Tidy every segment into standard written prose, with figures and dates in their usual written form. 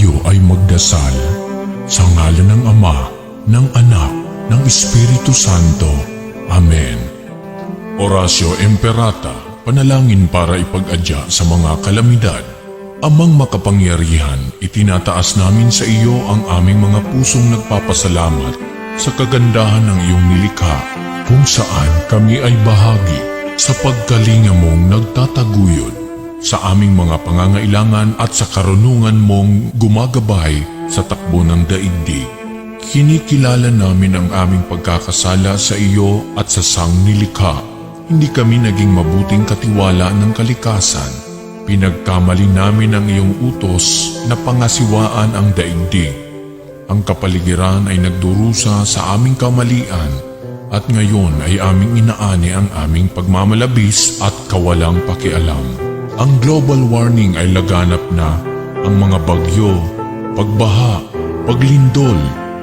Tayo ay magdasal sa ngalan ng Ama, ng Anak, ng Espiritu Santo. Amen. Oratio Imperata, panalangin para ipag-adya sa mga kalamidad. Amang makapangyarihan, itinataas namin sa iyo ang aming mga pusong nagpapasalamat sa kagandahan ng iyong nilikha, kung saan kami ay bahagi sa pagkalinga mong nagtataguyod sa aming mga pangangailangan at sa karunungan mong gumagabay sa takbo ng daigdig. Kinikilala namin ang aming pagkakasala sa iyo at sa sangnilikha. Hindi kami naging mabuting katiwala ng kalikasan. Pinagkamali namin ang iyong utos na pangasiwaan ang daigdig. Ang kapaligiran ay nagdurusa sa aming kamalian at ngayon ay aming inaani ang aming pagmamalabis at kawalang pakialam. Ang global warming ay laganap na. Ang mga bagyo, pagbaha, paglindol,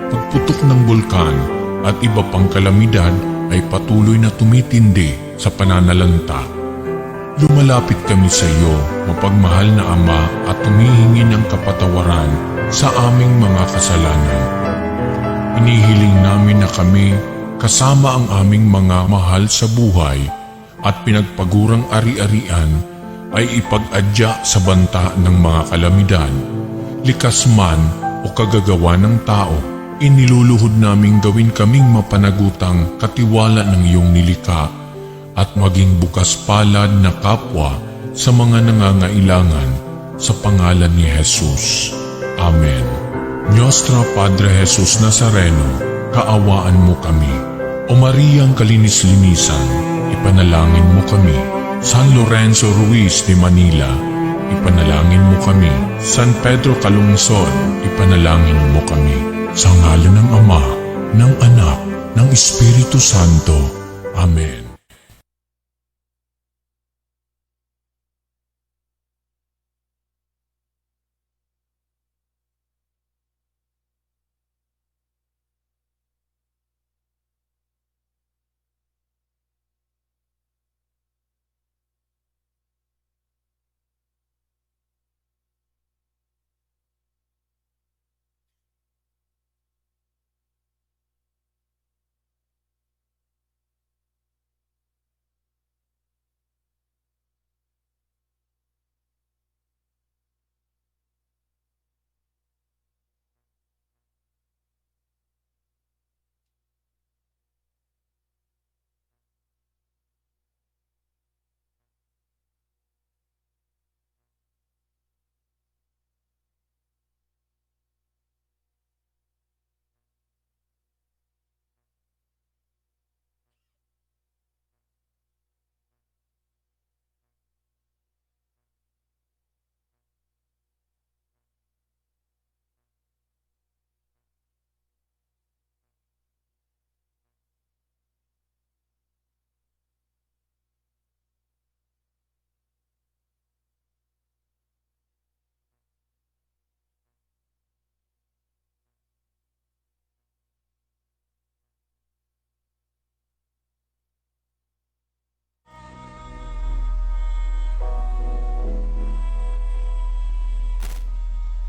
pagputok ng bulkan at iba pang kalamidad ay patuloy na tumitindi sa pananalanta. Lumalapit kami sa iyo, mapagmahal na Ama, at humihingi ng kapatawaran sa aming mga kasalanan. Inihiling namin na kami, kasama ang aming mga mahal sa buhay at pinagpagurang ari-arian, ay ipag-adya sa banta ng mga kalamidad. Likas man o kagagawa ng tao, iniluluhod naming gawin kaming mapanagutang katiwala ng iyong nilikha at maging bukas palad na kapwa sa mga nangangailangan sa pangalan ni Jesus. Amen. Nostra Padre Jesus Nazareno, kaawaan mo kami. O Mariang kalinis-linisan, ipanalangin mo kami. San Lorenzo Ruiz de Manila, ipanalangin mo kami. San Pedro Calungsod, ipanalangin mo kami. Sa ngalan ng Ama, ng Anak, ng Espiritu Santo. Amen.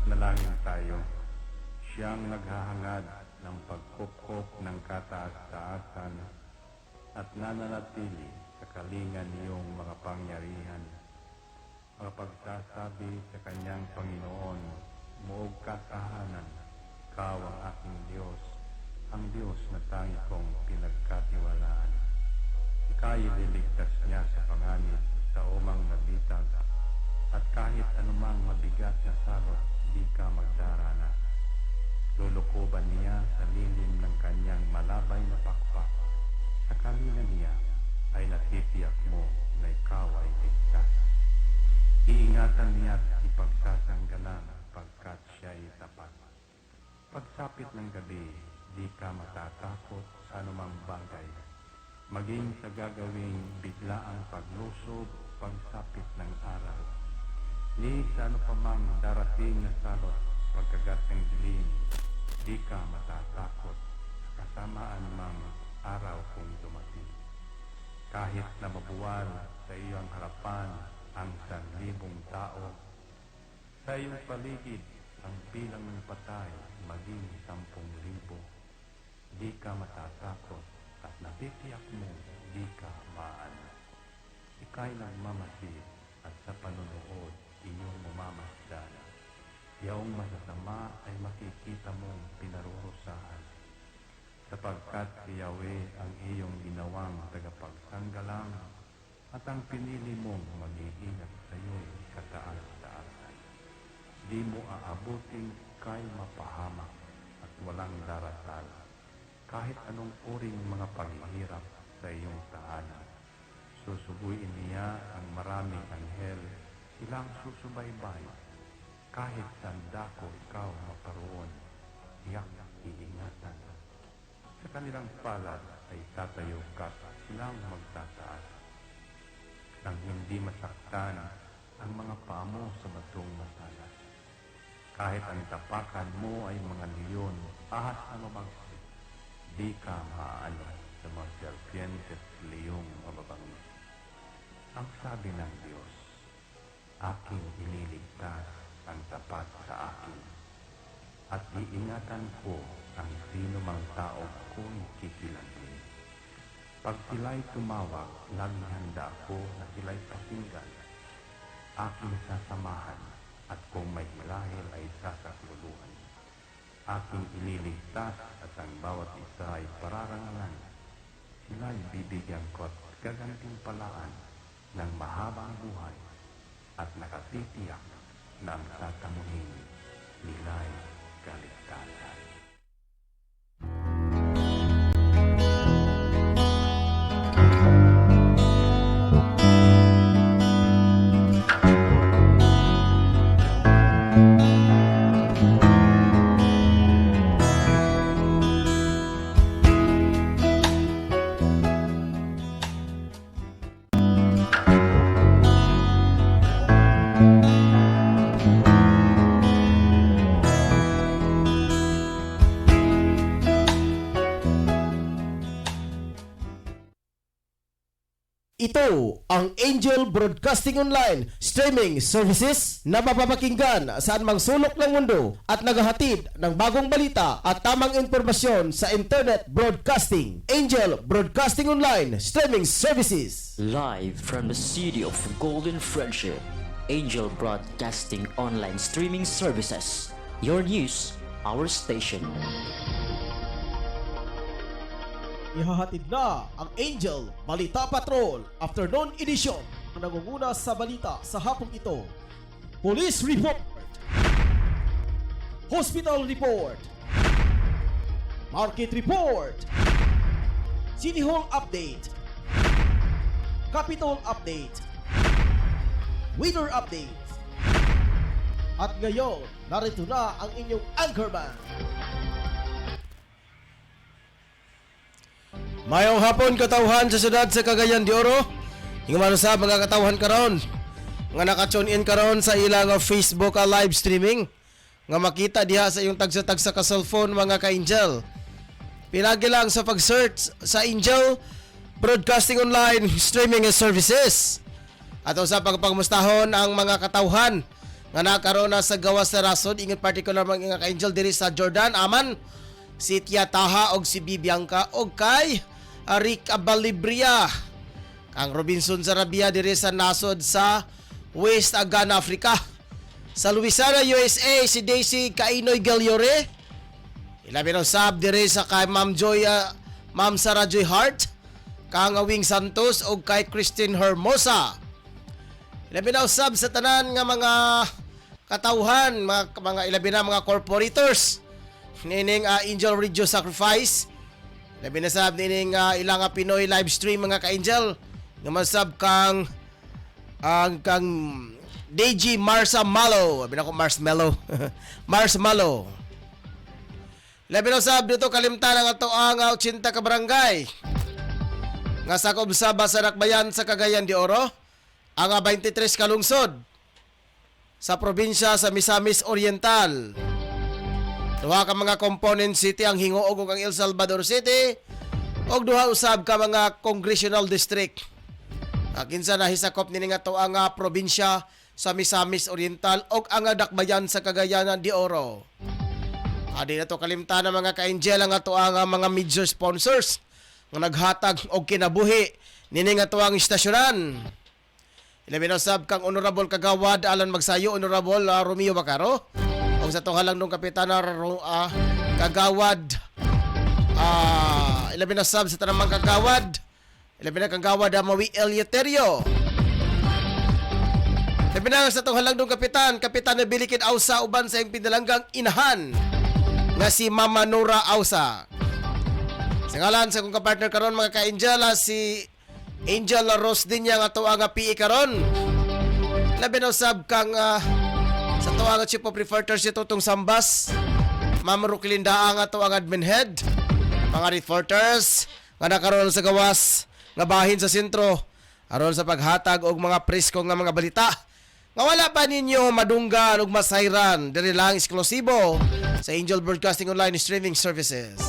Manalangin tayo. Siyang naghahangad ng pagkupkop ng kataas-taasan at nananatili sa kalingan niyong mga pangyarihan. Makapagsasabi sa kanyang Panginoon, muog katahanan, ikaw ang aking Diyos, ang Diyos na tangi kong pinagkatiwalaan. Ika'y liligtas niya sa panganib sa umang nabitag, at kahit anumang mabigat na salot, di ka magdaranas. Lulukoban niya sa lilim ng kanyang malabay na pakpak. Sa kalinga niya ay natitiyak mo na ikaw ay ligtas. Iingatan niya at ipagsasanggalang pagkat siya ay tapat. Pagsapit ng gabi, di ka matatakot sa anumang bagay. Maging sa gagawing biglaang paglusob, pagsapit ng araw. Ni sa ano pa mang darating na salot, pagkagat ng dilim, di ka matatakot sa kasamaan mang araw kung dumating. Kahit na mabuwal sa iyong harapan ang 1,000 tao, sa iyong paligid ang bilang ng patay maging 10,000, di ka matatakot at natitiyak mo di ka maano. Ika'y nagmamasid at sa panunood iyong mamamasdan. Yaong masasama ay makikita mong pinarurusahan. Sapagkat si Yahweh ang iyong ginawang tagapagsanggalang at ang pinili mong mag-iingat sa iyo'y kataas-taasan. Di mo aabuting kay mapahamak at walang darasal, kahit anong uring mga paghihirap sa iyong tahanan. Susubuin niya ang maraming anghel, silang susubaybay. Kahit sandako ikaw maparoon, tiyak iingatan. Sa kanilang palad ay tatayo ka, silang magtataas. Nang hindi masaktan ang mga paa mo sa batong masalas. Kahit ang tapakan mo ay mga leon, ahas na mabangsik, di ka maaano sa mga serpiente at leong mababangis. Ang sabi ng Diyos, aking iniligtas ang tapat sa akin, at iingatan ko ang sino mang tao ko'y kikilantin. Pag sila'y tumawag, laging handa ako na sila'y pakinggan. Aking sasamahan, at kung may hilahil ay sasakluluhan. Aking iniligtas at ang bawat isa ay pararangalan. Sila'y bibigyan ko at gagantimpalaan ng mahabang buhay at nakatitiyak na ang tatamuhin nila'y kaligtasan. Ito ang Angel Broadcasting Online streaming services na mapapakinggan saan mang sulok ng mundo at naghahatid ng bagong balita at tamang impormasyon sa internet broadcasting. Angel Broadcasting Online streaming services. Live from the city of Golden Friendship, Angel Broadcasting Online Streaming Services. Your news, our station. Ihahatid na ang Angel Balita Patrol Afternoon Edition ang nangunguna sa balita sa hapong ito. Police Report, Hospital Report, Market Report, City Hall Update, Capitol Update, Weather Update. At ngayon, narito na ang inyong anchorman. Mayong hapon katawhan sa syudad sa Cagayan de Oro. Hingaman sa mga katawhan karon nga naka-tune in karon sa ilang Facebook live streaming nga makita diha sa iyong tagsa-tagsa ka cellphone mga ka-Angel. Pinagi lang sa pag-search sa Angel Broadcasting Online Streaming Services. At sa pagpagmustahon ang mga katawhan nga nakaroon na sa gawas sa rason, ingat particular mga ka-Angel diri sa Jordan, Aman, si Tia Taha og si Bibiangka og kay Rick Abalibria, ang Robinson Sarabia diri sa nasod sa West Agan, Africa. Sa Louisiana, USA, si Daisy Kainoy Galyore. Ilabi ng sab diri sa kay Ma'am Joy, Ma'am Sarah Joy Hart, kang Wing Santos og kay Christine Hermosa. Ilabi na sab sa tanan nga mga katawhan, mga ilabi na mga corporators nining Angel Radio Sacrifice. Labi na sab nining ilang Pinoy live stream mga ka-Angel. Nga sab kang kang DJ Marsa Malo. Labi na ko Marshmallow. Marshmallow. Labi na sab dito kalimtan ang ato ang 80 ka barangay. Nga sakob sa Basarakbayan sa Cagayan de Oro. Ang 23 ka lungsod sa probinsya sa Misamis Oriental. Duha ka mga component city ang Hingoog ug ang El Salvador City og duha usab ka mga congressional district. Kinsa na hisakop nini nga to ang probinsya sa Misamis Oriental o ang dakbayan sa Cagayan de Oro. Adi na to kalimtan ng mga ka-angel ang ato ang mga major sponsors nga naghatag og kinabuhi nini nga tuwang istasyonan. Ilabi na sab kang Honorable Kagawad Alan Magsayo, Honorable Romeo Bacaro, o sa tong halang nung Kapitana Kagawad ilabi na sab sa tanang mga kagawad, ilabi na kagawad Mawi Eleuterio. Ilabi na sa tong halang nung Kapitan na Bilikid Ausa uban sa iyang pinalanggang inahan nga si Mama Nora Ausa. Sa ngalan sa kong kapartner karon mga ka-angel, si Angel Rose din yang ato ang PE karon. Labi na usab kang sa ato ang Chief of Reporters ito itong Sambas, Ma'am Rukilinda ang ato ang admin head. Mga reporters nga nakaroon sa gawas nga bahin sa sentro aron sa paghatag og mga presko nga mga balita nga wala pa ninyo madunggan ug masayran diri lang eksklusibo sa Angel Broadcasting Online Streaming Services.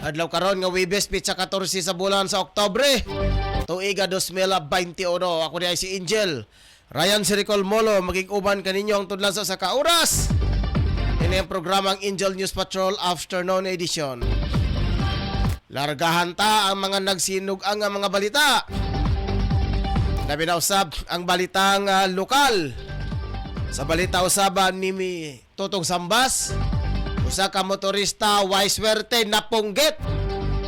Adlaw karon nga Webes pitsa 14 sa bulan sa Oktubre tuiga 2021. Ako di ay si Angel Ryan Siricol Molo, maging uban kaninyo ang tudlan sa kauras. Ini ang programang Angel News Patrol Afternoon Edition. Largahan ta ang mga nagsinug ang mga balita. Labi na usab ang balitang lokal. Sa balita usaban ni Tutong Sambas, usa ka motorista way swerte napunggit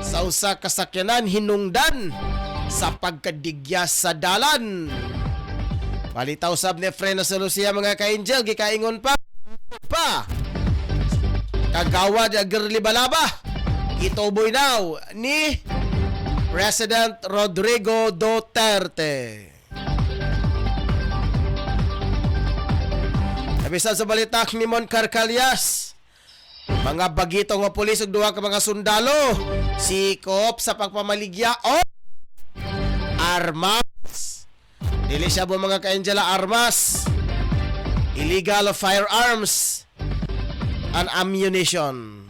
sa usa ka sakyanan hinungdan sa pagkadigya sa dalan. Balita usab ni Freno Solucia mga ka-angel, gikaingon pa Kagawad Girly Balaba ituboy daw ni President Rodrigo Duterte. Kabisa sa balita ni Mon Carcalias, mga bagito nga pulis ug duha ka mga sundalo sikop sa pagpamaligya o armas. Dili siya po mga ka-angela armas, illegal firearms and ammunition.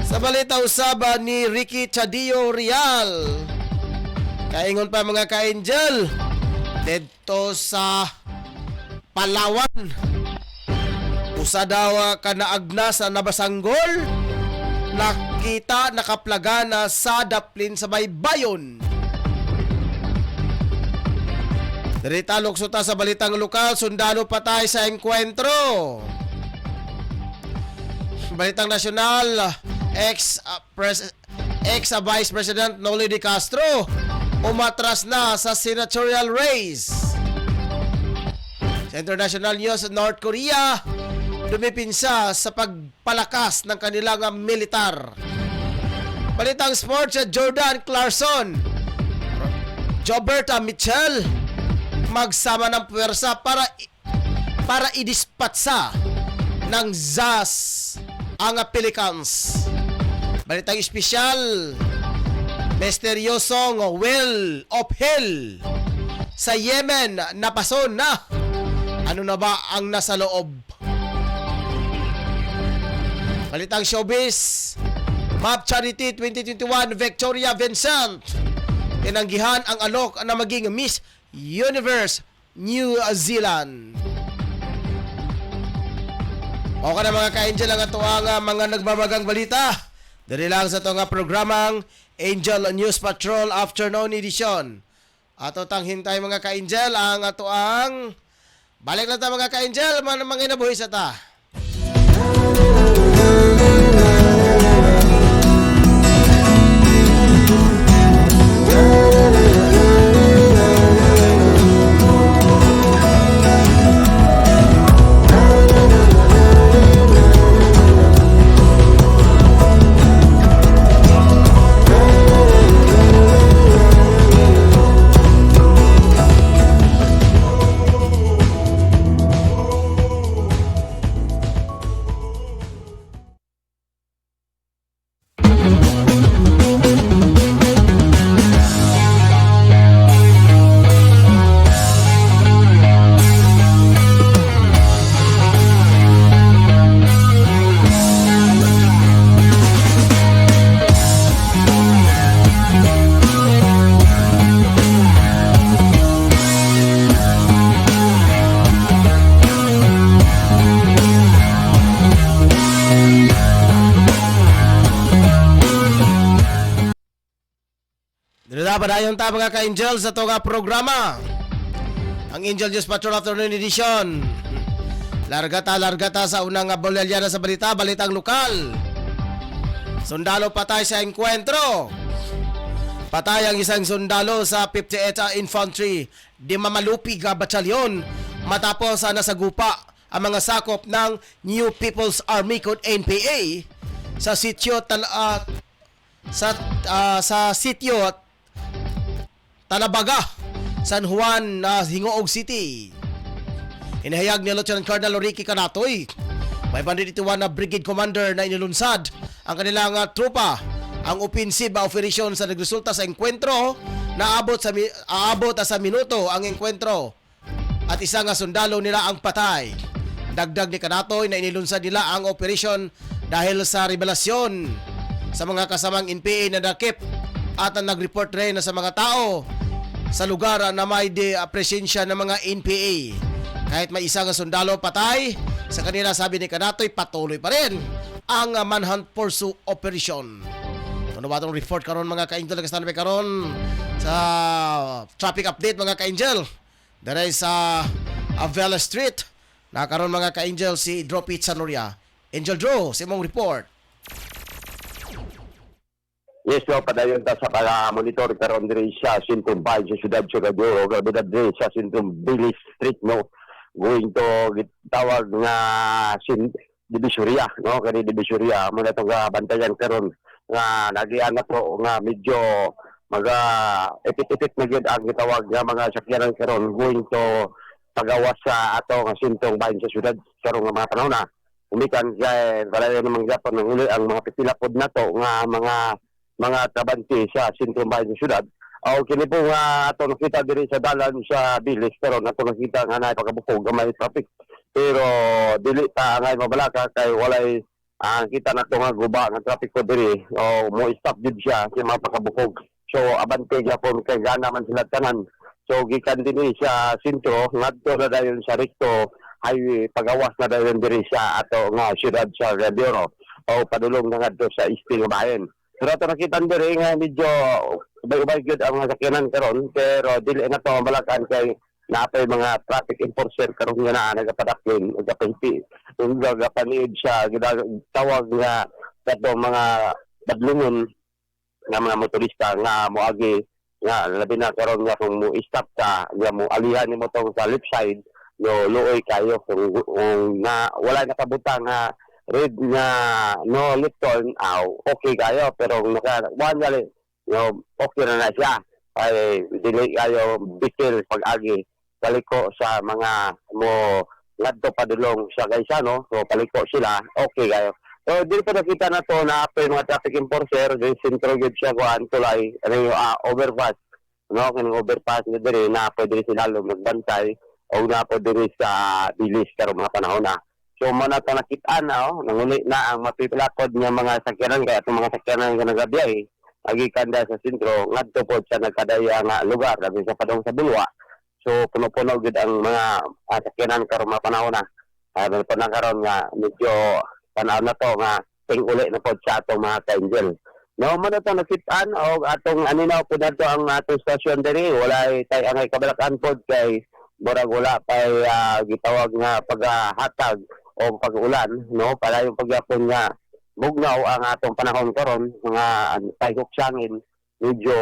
Sa balita usaban ni Ricky Chadillo Real, kaingon pa mga ka-angel, dito sa Palawan, usa daw ka naagna sa nabasanggol, nakita nakaplagana sa daplin sa Baybayon. Dirita luksuta sa balitang lokal, sundalo patay sa engkwentro. Balitang nasyonal, ex-Vice President Noli de Castro umatras na sa senatorial race. Sa international news, North Korea dumipinsa sa pagpalakas ng kanilang militar. Balitang sports, Jordan Clarkson, Joberta Mitchell magsama ng puwersa para idispatsa ng ZAS ang Pelicans. Balitang espesyal, misteryosong well of hell sa Yemen napason na. Ano na ba ang nasa loob? Balitang showbiz, Map Charity 2021 Victoria Vincent tinanggihan ang alok na maging Miss Universe New Zealand. Okay na mga ka-angel, ang ato ang mga nagmamagang balita dali lang sa ito nga programang Angel News Patrol Afternoon Edition. Ato tang hintay mga ka-angel ang ato ang balik lang ta mga ka-angel, mga inabuhi sa ta. Padayon ta mga ka-angel sa ito nga programa. Ang Angel News Patrol Afternoon Edition. Largata sa unang bolyana sa balitang lokal. Sundalo patay sa engkwentro. Patay ang isang sundalo sa 58th Infantry di Mamalupig Batalyon matapos nasagupa ang mga sakop ng New People's Army Code NPA sa sitio sa sitio Talabaga, San Juan, Hingoog City. Inahayag ni Lieutenant Colonel Ricky Canatoy, 581 na Brigade Commander na inilunsad ang kanilang tropa. Ang offensive operation sa nagresulta sa engkwentro na aabot sa minuto ang engkwentro at isang sundalo nila ang patay. Dagdag ni Canatoy na inilunsad nila ang operation dahil sa revelasyon sa mga kasamang NPA na dakip at nag-report rin sa mga tao sa lugar na may presensya ng mga NPA. Kahit may isang sundalo patay, sa kanila sabi ni Canatoy patuloy pa rin ang manhunt pursuit operation. Ano ba itong report karon mga ka-angel? Nagkastanapay karon sa traffic update mga ka-angel. Dari sa Avella Street. Nakaroon mga ka-angel si Drew Pizza Noria. Angel Drew, sa imong report. Yes, so padayon ta sa pala-monitor karon diri sa Sintong Bahay sa siyudad sa Gadoro, grabe diri sa Sintong Billy Street, no. Going to gitawag nga Divisoria, no, kani Divisoria mo na tong bantayan karon nga nagian na po nga medyo maga epit-epit na gyud ang gitawag nga mga sakyanan karon going to pagawas sa ato nga Sintong Bahay sa siyudad karon nga mga panahon na. Umikan kay wala namang gyapon ng uli ang mga pipilapod na to nga mga tabanti sa Sintong Bahay sa siyudad. O kini po nga ato nakita diri sa dalan sa Bilis pero ato nakita nga na pagkabukog nga may traffic. Pero dili ta ngay mabalaka kay walay kita na to nga guba nga traffic ko diri o mo stop jud siya sa mga pagkabukog. So abante gyapon kay gana man sila tanan. So gikan dinhi sa sentro ngadto na dayon sa Recto highway pagawas na dayon diri sa ato nga siyudad sa Gadoro o padulong na ngadto sa Isting Bayan. Pero ito nakita diri nga medyo ubay-ubay good ang mga sakyanan karon pero dili na to malakan kay napay mga traffic enforcer karon nga na nagapadakyon ug kapinti ug gapaniid siya tawag nga kadto mga badlungon nga mga motorista nga moagi nga labi na karon nga kung mo stop ka nga mo alihan nimo tong sa left side no luoy kayo kung na wala nakabutang nga red nga no left turn okay kayo pero naka one gali no okay na siya ay dili kayo bitil pag-agi paliko sa mga mo ngadto padulong sa kaysa no so paliko sila okay kayo so dito nakita na to na apay mga traffic enforcer din sentro gyud siya kuan tulay ano overpass no kining overpass nga diri na pwede sila magbantay o na pwede sa Bilis karon mga panahon na. So mana ta nakita na nanguli na ang mapipilakod nga mga sakyanan kaya itong mga sakyanan nga nagabiyay agikan da sa sentro ngadto pod sa nagkadaya nga lugar labi sa padong sa Bulwa. So puno-puno gid ang mga sakyanan karon mga panahon na. Meron pa na karon nga medyo panahon na to nga uli na pod sa atong mga ka-angel. No man ito nakitaan o atong aninaw po na to ang atong stasyon diri walay tay angay kabalakan pod kay murag wala pa gitawag nga paghatag o pag-ulan no para yung pagyapon nga bugnaw ang atong panahon karon nga taygok sangin medyo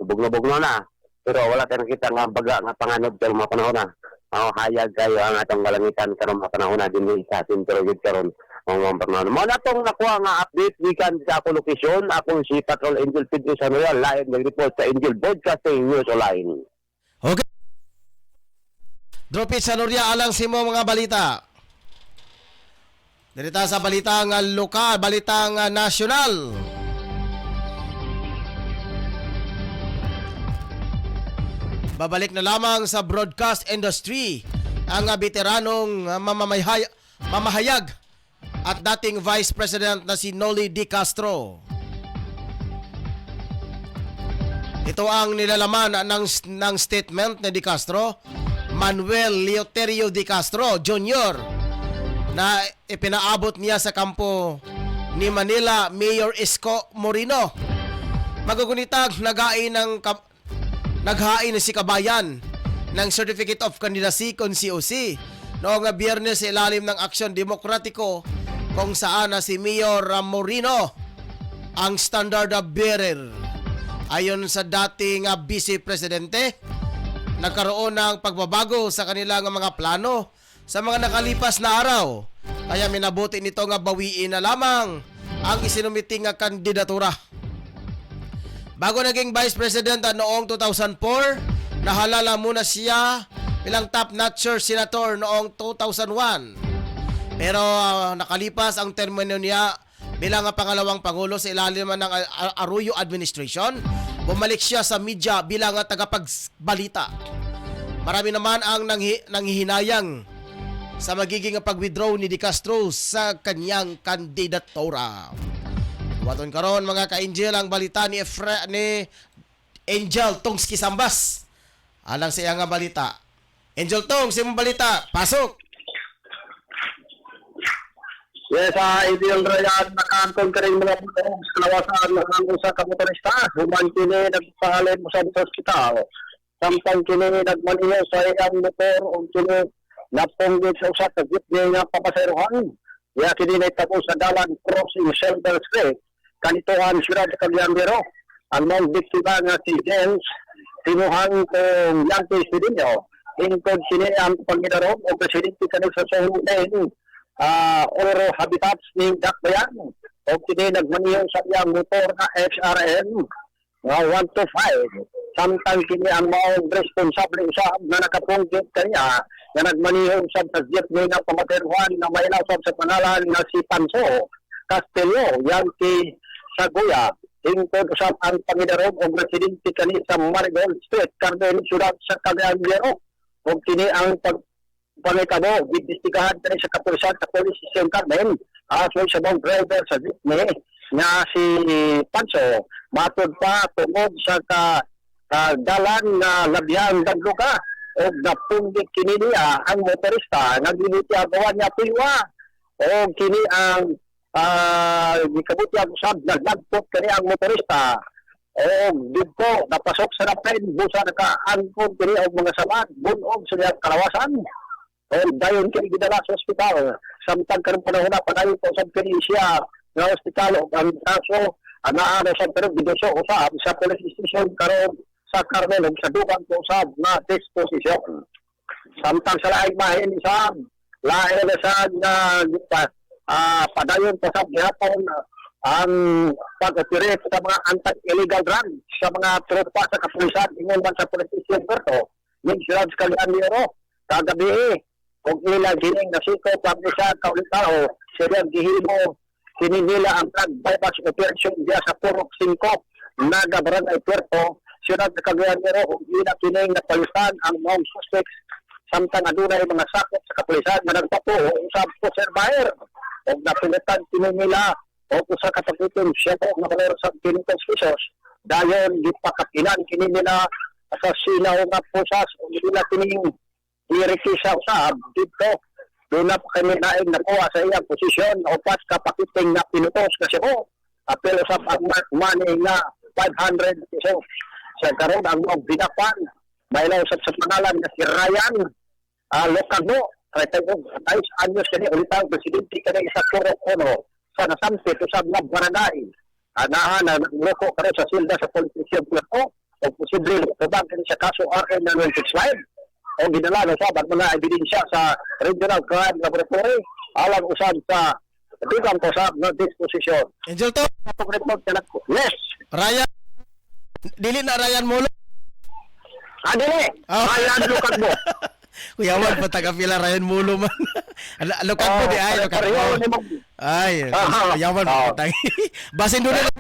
bugnaw na pero wala tayong nakita nga baga nga panganod sa mga panahon na hayag kayo ang atong kalangitan karon mga panahon na din sa sentro gid karon ang panahon mo na tong nakuha nga update gikan sa akong lokasyon akong si Patrol Angel Pedro Samuel live nag-report sa Angel Broadcasting News Online. Okay. Dropit sa Noria alang simo mga balita. Dirita sa balitang lokal, balitang nasyonal. Babalik na lamang sa broadcast industry ang veteranong mamahayag at dating Vice President na si Noli D. Castro. Ito ang nilalaman ng statement ni D. Castro, Manuel Leoterio D. Castro Jr. na ipinaabot niya sa kampo ni Manila Mayor Isko Moreno Magugunitag naghain na si Kabayan ng Certificate of Candidacy kon COC noong Biyernes sa ilalim ng Aksyon Demokratiko kung saan na si Mayor Morino ang standard bearer. Ayon sa dating Vice Presidente, nagkaroon ng pagbabago sa kanilang mga plano sa mga nakalipas na araw. Kaya minabuti nito nga bawiin na lamang ang isinumiting nga kandidatura. Bago naging Vice President noong 2004, nahalala muna siya bilang top-notcher senator noong 2001. Pero nakalipas ang termino niya bilang pangalawang pangulo sa ilalim ng Arroyo administration, bumalik siya sa media bilang tagapagbalita. Marami naman ang nanghihinayang sa magiging pag-withdraw ni De Castro sa kanyang kandidatura. Waton karon mga ka-Angel ang balita ni Angel Tong Kisambas. Alang sa iyang balita. Angel Tong, sa iyong balita, pasok! Yes, ideal Ryan, nakantong ka rin mga putong sa kalawasan ng usa ka motorista. Human kini nagpahalin mo sa hospital. Samtang kini nagmaniyo sa iyang motor o kini napunggit sa usa ka jeepney nga papaserohan. Ya kini nagtapos sa dalan crossing Shelter Street. Kanituhan siyudad sa Cagayan. Ang mga biktima nga si James tinuhan kong Yankee Sidinyo. Ingkod sini ang Panginoon o presidente kanil sa Sohulin. Oro Habitats ni Dakbayan. O kini nagmaniyo sa iyang motor na HRM nga 125. Samtang kini ang maong responsable usab na nakapunggit kanya na nagmaniyo sa jeepney na pamateruhan na mailaw sa pangalan na si Panso Castillo, Yankee Saguya. Hingkod usab ang Panginoon o presidente kani sa Marigold Street, Carmen, siyudad sa Cagayan. O kini ang pangitabo, bibestigahan kani sa kapulisan sa Police Station Carmen. Aso sa mga driver sa jeepney nga si Panso, matod pa tungod sa dalan na labyan dagluga o napunggit kini niya ang motorista nga ginitiagawan niya piwa o kini ang gikabuti ang usab naglagpot kani ang motorista o dito napasok sa napin busa nakaangkon kini og mga samad bunog sa iyang kalawasan o dayon kini gidala sa ospital. Samtang karong panahon na padayon po sa kini siya nga ospital o ang kaso anaano sa pero giduso usab sa police station karon sa Carmel sa dugang ko usab na disposisyon. Samtang sa laing mahin isab lain na sa padayon pa sa gihapon ang pag-operate sa mga anti-illegal drugs sa mga tropa sa kapulisan ingon man sa police station Berto ning sila sa Cagayan kagabi og ila gining nasiko pagisa kaulitaw sila gihimo kini nila ang drug bypass operation diya sa Purok 5 Naga Barangay Puerto siyudad sa Cagayan og ila kining napalitan ang mga suspects samtang adunay mga sakop sa kapulisan nga nagpatuo usab po surveyor og napilitan kini nila o usa ka taputon siya po nga valor sa 5 pesos dayon gipakapilan kini nila sa sinaw nga pusas o nila kining irekisa usab dito doon na kami naing nakuha sa iyang posisyon o pas kapakiting na pinutos kasi po apel usab ang money na 500 pesos sa karon ang mga binapan mailaw sa pangalan na si Ryan Locago 32 anyos kani ulitang presidente kani sa Purok 1 sa nasampi usab na barangay anahan na loko kare sa silda sa politisyon Puerto o posible tubag kani sa kaso RN 965 o ginala na sa mga ebidensya sa Regional Crime Laboratory alang usab sa dugang ko sa disposisyon. Angel Tong, Report na ko. Yes. Ryan, dili na Ryan Molo. Dili. Ryan Lucas mo. Kuyawan pa taga-pila Ryan Molo man. Lukat mo di ay, lukat mo. Ay, kuyawan pa taga. Basin doon na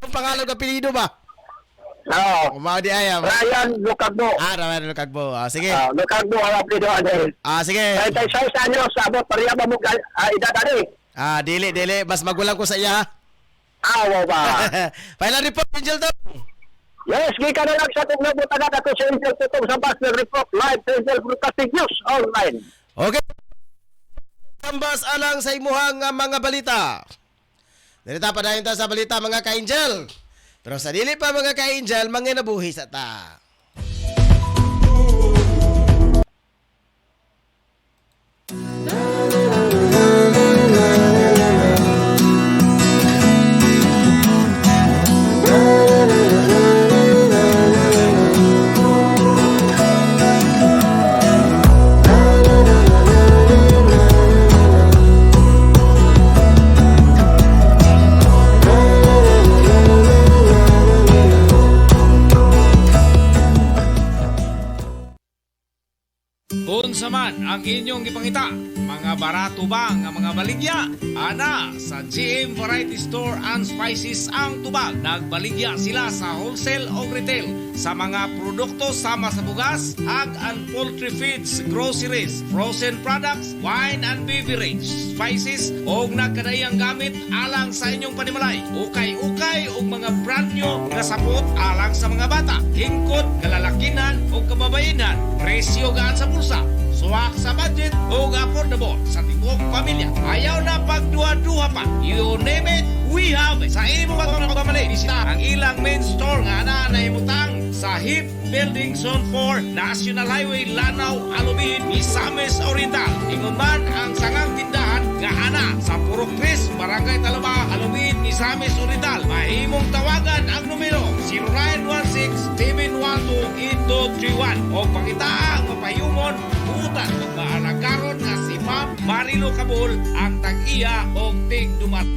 ang pangalan ng apelyido ba? Oo. Umao di ay. Ryan Lucagbo. Ryan Lucagbo. Sige. Lucagbo ang apelido ano. Sige. 36 anyos, sabot pareha ba mo edad ani? Dili. Mas magulang ko sa iya. Awa ba? Final report, Angel Tong. Yes, gika na lang sa itong nabutagan ako sa Angel Tong sa Bas Report Live sa Angel Broadcasting News Online. Okay. Tambas alang sa imuhang mga balita. Dito pa dahil sa balita mga ka-Angel. Pero sa dili pa mga ka-angel, manginabuhi sa ta. Unsa man ang inyong gipangita, mga barato ba nga mga baligya? Ana, sa GM Variety Store and Spices ang tubag. Nagbaligya sila sa wholesale o retail sa mga produkto sama sa bugas, hog and poultry feeds, groceries, frozen products, wine and beverage, spices o nagkadayang gamit alang sa inyong panimalay. Ukay-ukay o mga brand new nga sapot alang sa mga bata, hingkod, kalalakinan o kababainan, presyo gaan sa bulsa. Suwak sa budget o affordable sa tibok pamilya. Ayaw na pagduha-duha pa. You name it, we have it. Sa imo mga pagmamali, bisita ang ilang main store nga na imutang sa HIP Building Zone 4, National Highway, Lanao, Alubin, Misamis Oriental. Ingon man ang sangang tindahan nga ana sa Purok 3, Barangay Talaba, Alubin, Misamis Oriental. Mahimong tawagan ang numero 0916-712-8231 o pangita ang mapayumon utan magmaanagaron nga si Ma'am Marilo Cabul ang tag-iya o tig-dumat.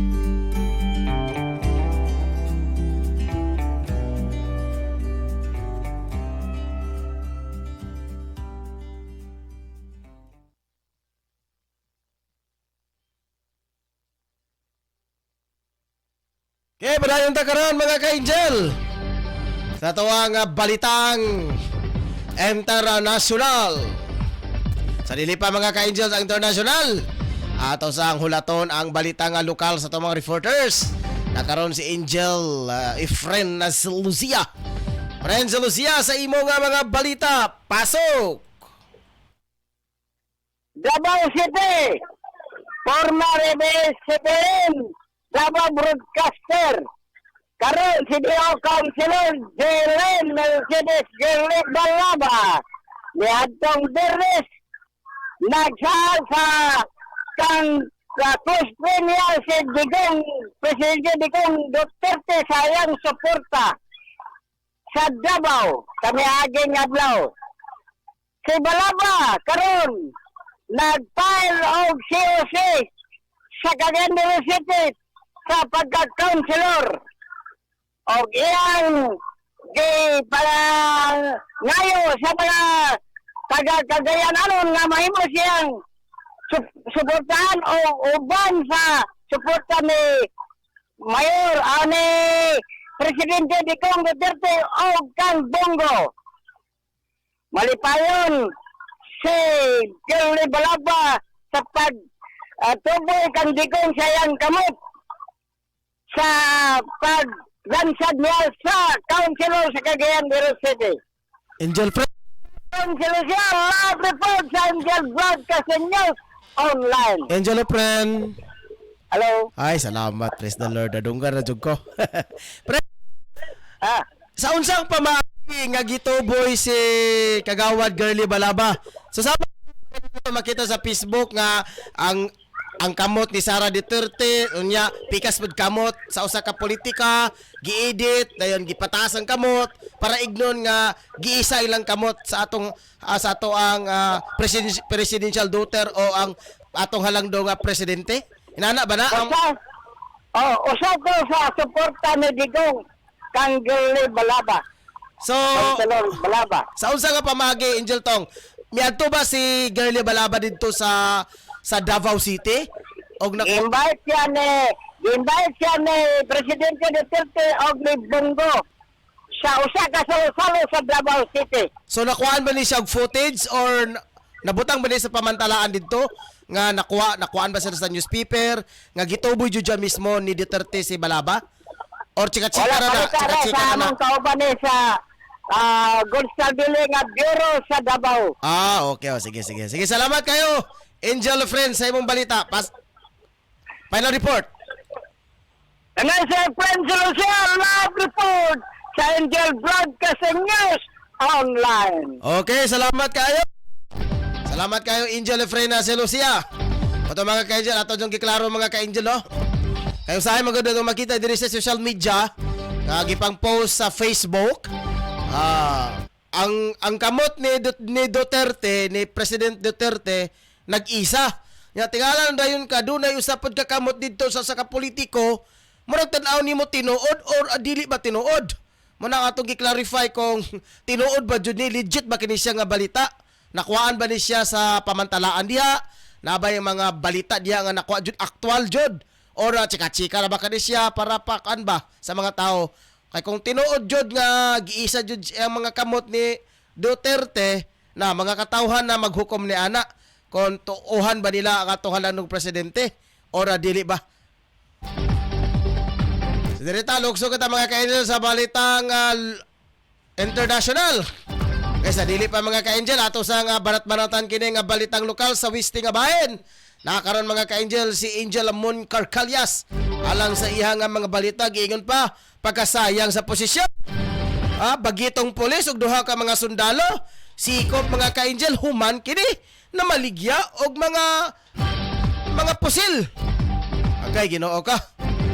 Okay, padayon ta karon mga ka-angel. Sa tuwang balitang international. Sa dili pa mga ka-angel sa international. Ato sa ang hulaton ang balitang lokal sa itong mga reporters. Nakaroon si Angel Efren na si Lucia. Friend sa Lucia sa imo nga mga balita. Pasok! Davao City, former ABS-CBN, Davao broadcaster, karon si D.O. Councilor Jelen Mercedes Gerlet Balaba, niadtong Bernes, nagsaal sa kang Kuspremial si Digong, Presidente Digong Duterte sayang suporta sa Davao, sa miaging adlaw. Si Balaba, karon nag-file og COC sa Cagayan de City sa pagka-councilor og iyang para ngayo sa mga taga-Cagayan anon nga mahimo siyang suportahan o uban sa suporta ni Mayor ni Presidente Digong Duterte o kang Bongo. Malipayon si Kelly Balaba sa tuboy kang Digong sayang kamot sa paglansad niya sa councilor sa Cagayan de City. Angel Fred. Councilor siya, live report sa Angel Broadcasting News Online. Angel Efren. Hello? Ay, salamat. Praise the Lord. Nadunggan na jud ko. Pre, Ah, sa unsang pamagi nga gituboy si Kagawad Girly Balaba. So sa makita sa Facebook nga ang kamot ni Sara Duterte unya pikas pud kamot sa usa ka politika, gi-edit dayon gipataas ang kamot para ignon nga giisa ilang kamot sa atong sa ato ang presidential daughter o ang atong halangdong nga presidente. Inana ba na ang usa ko sa suporta ni Digong kang Girly Balaba. so Councilor Balaba. sa unsa nga pamagi Angel Tong miadto ba si Girly Balaba didto sa Davao City og Invite siya ni Presidente Duterte og ni Bongo sa usa ka salo sa Davao City. so nakuhaan ba ni siya og footage or nabutang ba ni sa pamantalaan didto nga nakuhaan ba sila sa newspaper nga gituboy jud mismo ni Duterte si Balaba or chika-chika Wala na pa sa chika-chika na among kauban ni sa Gold nga Bureau sa Davao. okay sige salamat kayo Angel Friends sa imong balita final report. Ngayon si Friends Lucia, live report sa Angel Broadcasting News Online. Okay, salamat kayo. Salamat kayo, Angel Efrena si Lucia. Ito mga ka-Angel, ato yung giklaro mga ka-Angel, no? Kayo sa akin maganda itong makita diri sa social media, gipang post sa Facebook. Ang kamot ni Duterte, ni President Duterte, nag-isa. Nga, tingalan dayon ka, doon ay usapod ka kamot dito sa politiko, murag tanaw ni mo tinuod or dili ba tinuod? Muna atong gi-clarify kung tinuod ba jud ni, legit ba kini siya nga balita? Nakuhaan ba ni siya sa pamantalaan diha? Nabay yung mga balita diha nga nakuha jud actual jud? Or chika-chika na ba kani siya para pakan ba sa mga tao? Kay kung tinuod jud nga giisa jud ang mga kamot ni Duterte na mga katawhan na maghukom ni ana kung tuuhan ba nila ang atuhalan ng presidente or dili ba? Direta, lukso kita mga ka-Angel sa balitang international. Kaysa dili pa mga ka-Angel, ato sa nga barat-baratan kini nga balitang lokal sa Wisti nga bahin. Nakakaroon mga ka-Angel si Angel Amon Carcalias. Alang sa iya nga mga balita, giingon pa, pagkasayang sa posisyon. Bagitong pulis ug duha ka mga sundalo, sikop mga ka-Angel, human kini na maligya og mga pusil. Agay, Ginoo ka.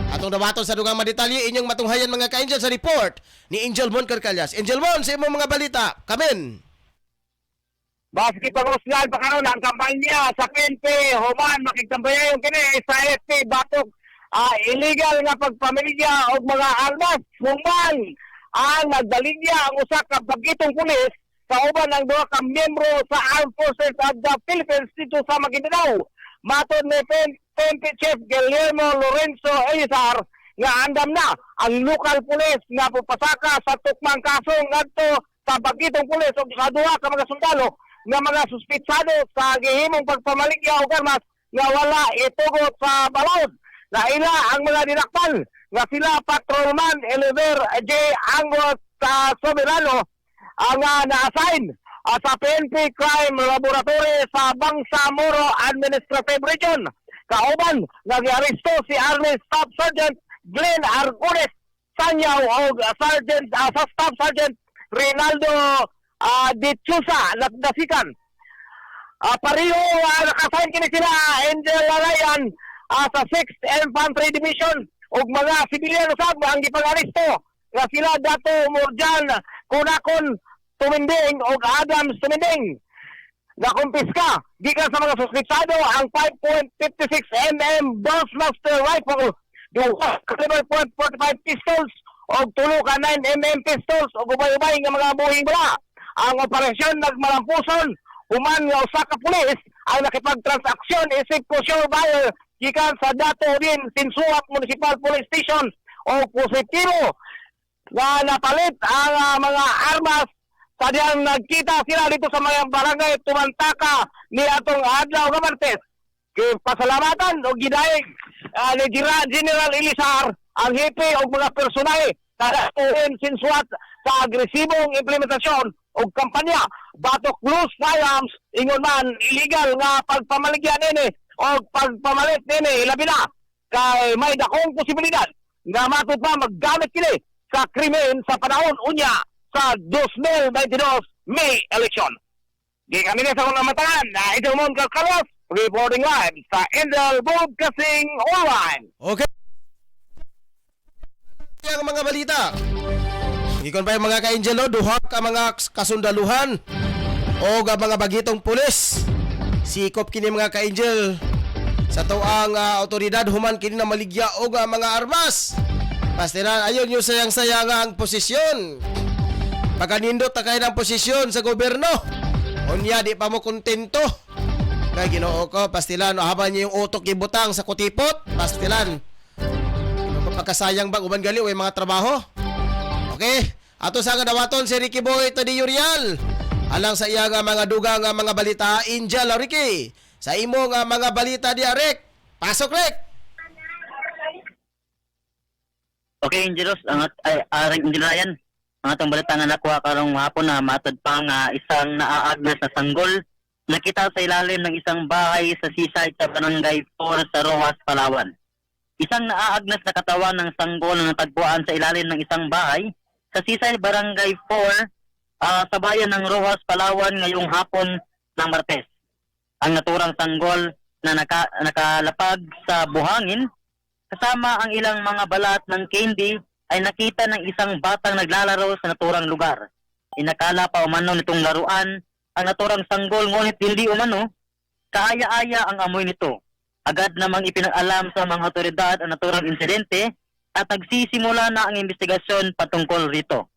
Atong dawaton sa dugang madetalye inyong matunghayan mga ka-Angel sa report ni Angel Mon Carcalias. Angel Mon, sa imong mga balita, kamen. Baski pag-usgal pa karon ang kampanya sa PNP, human makigtambayan yung kini sa FP batok illegal nga pagpamilya og mga armas. Human ang nagbaligya ang usa ka bagitong pulis kauban ang duha ka miyembro sa Armed Forces of the Philippines dito sa Maguindanao. Matod ni PNP Chief Guillermo Lorenzo Elizar nga andam na ang local police nga pupasaka sa tukmang kaso ngadto sa bagitong pulis ug sa duha ka mga sundalo nga mga suspitsado sa gihimong pagpamaligya og armas nga wala itugot sa balod. Naila ang mga dinakpan nga sila Patrolman Oliver J. Angot Soberano ang na-assign sa PNP Crime Laboratory sa Bangsamoro Administrative Region. Kauban, nag-aresto si Army Staff Sergeant Glenn Argunes Sanyaw o Staff Sergeant Rinaldo Dichusa Nagdasikan. Pareho nakasign kini sila Angel Lalayan sa 6th Infantry Division ug mga sibilyan usab ang gipang-aresto nga sila Dato Morjan Kunakon Tuminding ug Adams Tuminding. Nakumpiska gikan sa mga suspitsado ang 5.56 mm Bushmaster rifle, duha caliber .45 pistols og tulo ka 9 mm pistols ug ubay-ubay nga mga buhing bala. Ang operasyon nagmalampuson human nga usa ka pulis ang nakipagtransaksyon isip ko sure buyer gikan sa Dato din Tinsuat Municipal Police Station o positibo nga napalit ang mga armas sa diyang nagkita sila dito sa mga barangay Tumantaka ni atong adlaw nga Martes. Pasalamatan o gidayeg ni General Elizar ang hepe o mga personal na sinsuat sa agresibong implementasyon o kampanya batok loose firearms ingon man illegal nga pagpamaligya nini o pagpamalit nini ilabi na kay may dakong posibilidad nga matod pa maggamit kini sa krimen sa panahon unya sa 2022 May election. Di kami na sa mga mataan na Angel Mon Carcalias reporting live sa Angel Broadcasting Online. Okay. Ang mga balita. Ikon pa yung mga ka-Angel, duha ka mga kasundaluhan o mga bagitong pulis. Sikop kini mga ka-Angel sa tuang otoridad human kini na maligya o mga armas. Pastiran, ayun yung sayang-sayang ang posisyon. Pagkanindot ta kayo ng posisyon sa gobyerno. Unya, di pa mo kontento. Kaya Ginoo ko, pastilan, habang niyo yung utok ibutang sa kutipot, pastilan. Pagkasayang bag, uban gali, may mga trabaho. Okay? Ato sa nga dawaton si Ricky Boy Todi Uriel. Alang sa iya nga mga dugang nga mga balita, Angel Ricky. Sa imo nga mga balita di Rick. Pasok Rick. Okay, Angelos, ang aring indilayan. Ang atong balita nga nakuha karong hapon na matod pa nga isang naaagnas na sanggol nakita sa ilalim ng isang bahay sa seaside sa Barangay 4 sa Rojas, Palawan. Isang naaagnas na katawan ng sanggol na natagpuan sa ilalim ng isang bahay sa Sisay Barangay 4 sa bayan ng Rojas, Palawan ngayong hapon ng Martes. Ang naturang sanggol na nakalapag sa buhangin kasama ang ilang mga balat ng candy ay nakita ng isang batang naglalaro sa naturang lugar. Inakala pa umano nitong laruan ang naturang sanggol ngunit hindi umano kaaya-aya ang amoy nito. Agad namang ipinag-alam sa mga otoridad ang naturang insidente at nagsisimula na ang investigasyon patungkol rito.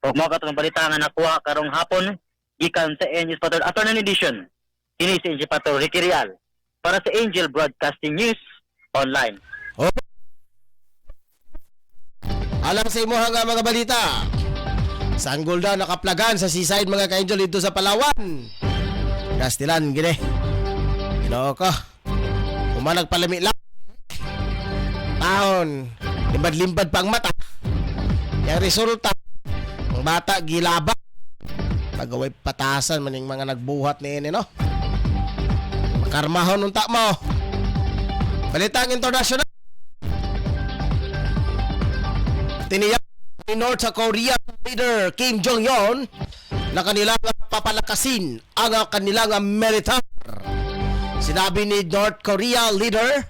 Huwag mo katong balita nga nakuha karong hapon, gikan sa News Patrol Afternoon Edition. Kini si Angel Patrol Ricky Real para sa Angel Broadcasting News Online. Alam sa imo nga mga balita. Sanggol daw nakaplagan sa seaside mga ka-angel dito sa Palawan. Kastilan gini. Ginoo ko. Umanag palami lang. Taon. Limbad-limbad pa ang mata. Yang resulta, ang bata gilaba. Pagaway patasan maning mga nagbuhat ni ini no. Makarmahon unta mo. Balitang international. Tiniyak ni North Korea leader Kim Jong-un na kanilang papalakasin ang kanilang militar. Sinabi ni North Korea leader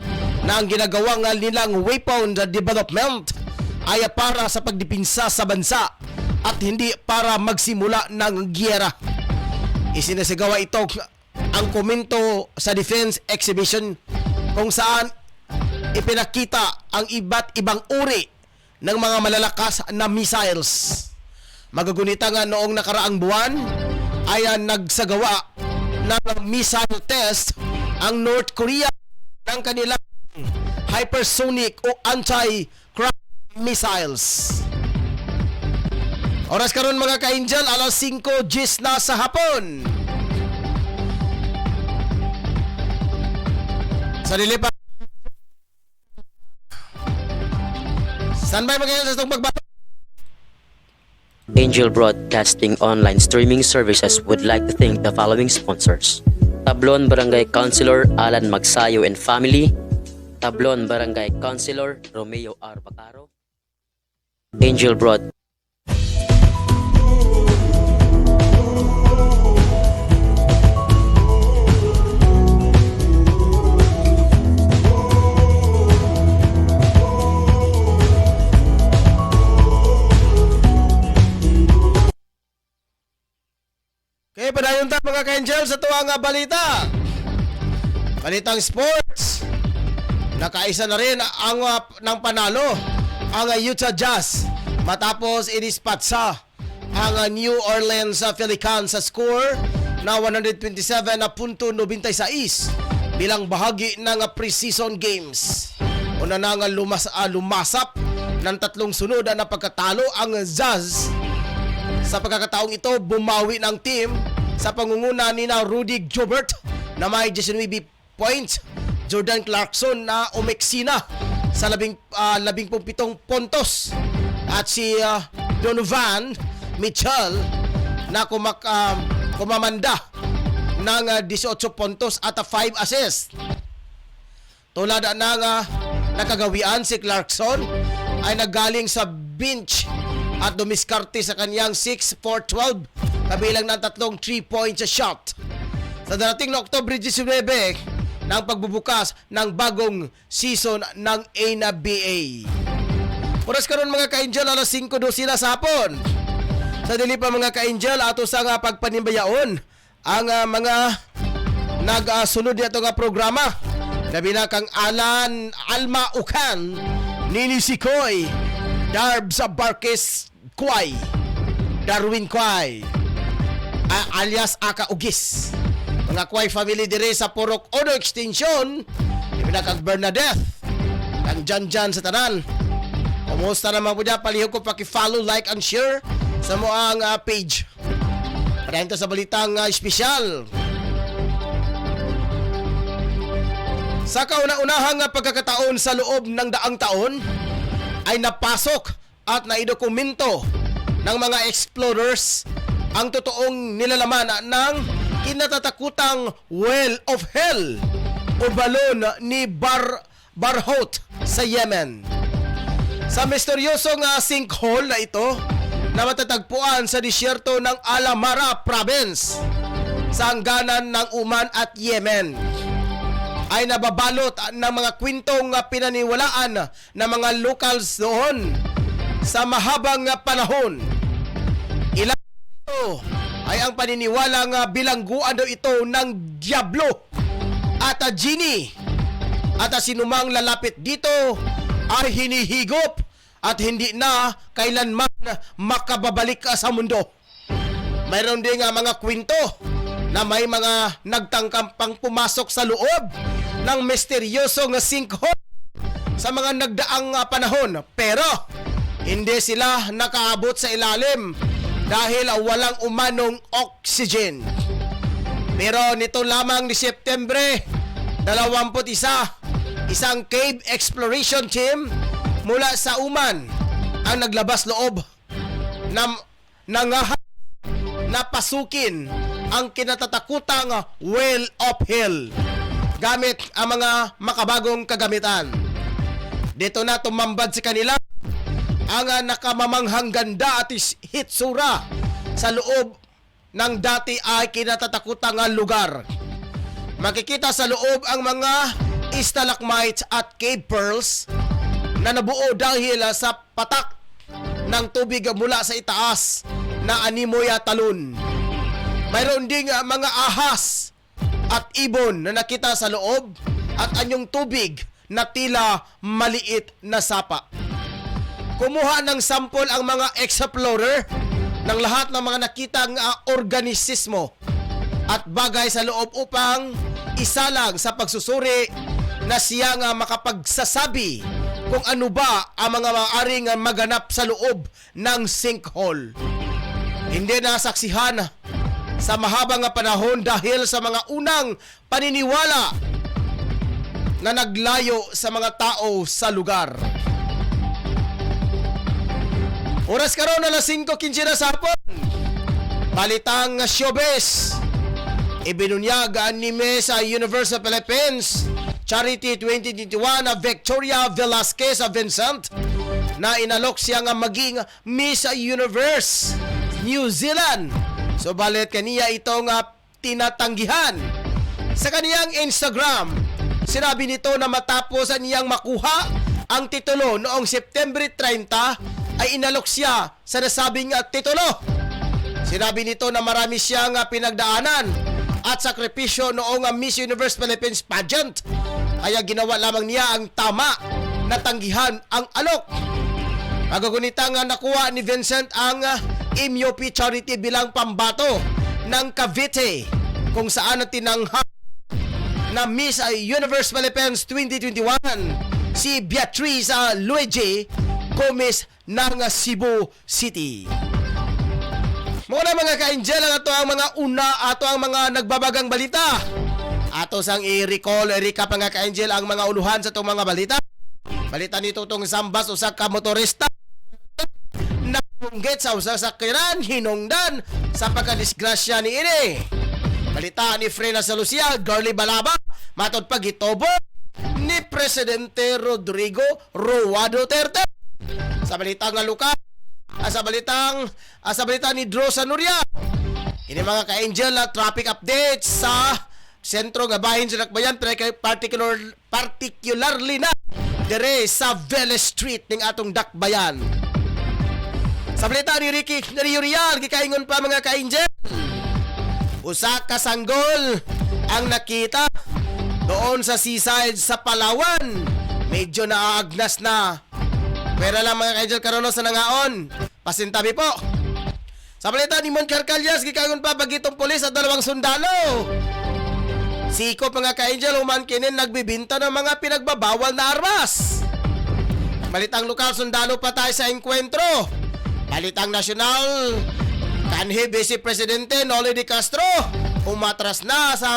na ang ginagawang nilang weapon development ay para sa pagdipinsa sa bansa at hindi para magsimula ng giyera. Isinasigawa ito ang komento sa defense exhibition kung saan ipinakita ang iba't ibang uri ng mga malalakas na missiles. Magagunita nga noong nakaraang buwan ay nagsagawa ng missile test ang North Korea ng kanilang hypersonic o anti-craft missiles. Oras karon mga ka-angel, alas 5 gis na sa hapon. Sa dilipat standby mga ka-angel sa itong pagbaba. Angel Broadcasting Online Streaming Services would like to thank the following sponsors. Tablon Barangay Councilor Alan Magsayo and Family, Tablon Barangay Councilor Romeo R. Bacaro, Angel Broad. Kaya padayon ta mga ka-angel sa tuwang balita. Balitang sports. Nakaisa na rin ang ng panalo ang Utah Jazz matapos inispatsa ang New Orleans Pelicans sa score na 127.96 bilang bahagi ng preseason games. Una na nga lumasap ng 3 sunod na pagkatalo ang Jazz. Sa pagkakataong ito, bumawi ng team sa pangunguna ni na Rudy Gobert na may 19 points, Jordan Clarkson na umeksina sa 17 puntos at si Donovan Mitchell na kumamanda ng 18 puntos at 5 assists. Tulad ng nakagawian, si Clarkson ay nagaling sa bench at dumiskarte sa kanyang 6-4-12 kabilang ng 3 3-point shot. Sa darating na Oktubre 19 ng pagbubukas ng bagong season ng NBA. Oras karon mga ka-angel, alas 5:12 sa hapon. Sa dili pa mga ka-angel, ato sa nga pagpanimbayaon ang mga nag-sunod dito nga programa. Labi na kang Alma Ucan, Nini Sikoy, Darbs Barkes Kway, Darwin Kway, alias Aka Ugis. Mga Kway family dire sa Porok Odo Extension, ibinakag Bernadette, ang Janjan sa tanan. Kumusta naman po dyan, palihog ko paki-follow, like, and share sa moang page. Parahin to sa balitang espesyal. Sa kauna-unahang pagkakataon sa loob ng daang taon, ay napasok at naidokumento ng mga explorers ang totoong nilalaman ng kinatatakutang Well of Hell o balon ni Barhout sa Yemen. Sa misteryosong sinkhole na ito na matatagpuan sa disyerto ng Alamara Province sa hangganan ng Oman at Yemen ay nababalot ng mga kwentong pinaniwalaan ng mga locals doon sa mahabang panahon. Ilan ito ay ang paniniwalang bilangguan daw ito ng Diablo at Genie at sinumang lalapit dito ay hinihigop at hindi na kailanman makababalik sa mundo. Mayroon din mga kwento na may mga nagtangkang pang pumasok sa loob ng misteryosong sinkhole sa mga nagdaang panahon, pero hindi sila nakaabot sa ilalim dahil walang umanong oxygen. Pero nito lamang ni Setyembre 21, isang cave exploration team mula sa Oman ang naglabas loob na pasukin ang kinatatakutang Whale of Hell gamit ang mga makabagong kagamitan. Dito na tumambad sa kanila ang nakamamanghang ganda at hitsura sa loob ng dati ay kinatatakutang lugar. Makikita sa loob ang mga stalagmites at cave pearls na nabuo dahil sa patak ng tubig mula sa itaas na animoy talon. Mayroon ding mga ahas at ibon na nakita sa loob at anyong tubig na tila maliit na sapa. Kumuha ng sample ang mga explorer ng lahat ng mga nakitang organisismo at bagay sa loob upang isalang sa pagsusuri na siya nga makapagsasabi kung ano ba ang mga maaaring maganap sa loob ng sinkhole. Hindi nasaksihan sa mahabang panahon dahil sa mga unang paniniwala na naglayo sa mga tao sa lugar. Oras karon na 5:15 na sa hapon. Balitang showbiz. Ibinunyag ni Miss Universe Philippines Charity 2021 na Victoria Velasquez Vincent na inalok siya nga maging Miss Universe New Zealand. So balit kaniya ito nga tinatanggihan. Sa kaniyang Instagram, sinabi nito na matapos niyang makuha ang titulo noong September 30 ay inalok siya sa nasabing titulo. Sinabi nito na marami siyang pinagdaanan at sakripisyo noong Miss Universe Philippines pageant. Kaya ginawa lamang niya ang tama na tanggihan ang alok. Magagunita nga nakuha ni Vincent ang MUP Charity bilang pambato ng Cavite kung saan tinanghal na Miss Universe Philippines 2021 si Beatrice Luigi Gomez ng Cebu City. Muna mga ka-angel, ato ang mga una, ato ang mga nagbabagang balita. Ato sang i-recap mga ka-angel ang mga uluhan sa itong mga balita. Balita nito itong sambas o sa kamotorista na punggit sa usang sakyanan, hinungdan sa pagkadisgrasya ni Ine. Balita ni Frena sa Lucia, Garly Balaba, matod pagitobo ni Presidente Rodrigo Roa Duterte. Sa balitang luka, sa balitang ni Dro Sanuria, ini mga ka-angel na traffic updates sa sentro nga bahin sa Nakbayan, particularly na dire sa Vélez Street ning atong Dakbayan. Sa balita ni Ricky Nariurial, gikaingon pa mga ka-angel, usa ka sanggol ang nakita doon sa seaside sa Palawan. Medyo naaagnas na. Pero lang mga ka-angel karoon sa nangaon. Pasintabi po. Sa balita ni Mon Carcallas, gikaingon pa bagitong pulis at 2 sundalo. Sikop mga ka-angel, human kinin nagbibinta ng mga pinagbabawal na armas. Balitang lokal, sundalo pa tayo sa enkwentro. Balitang nasyonal, kanhi Vice Presidente Noli de Castro umatras na sa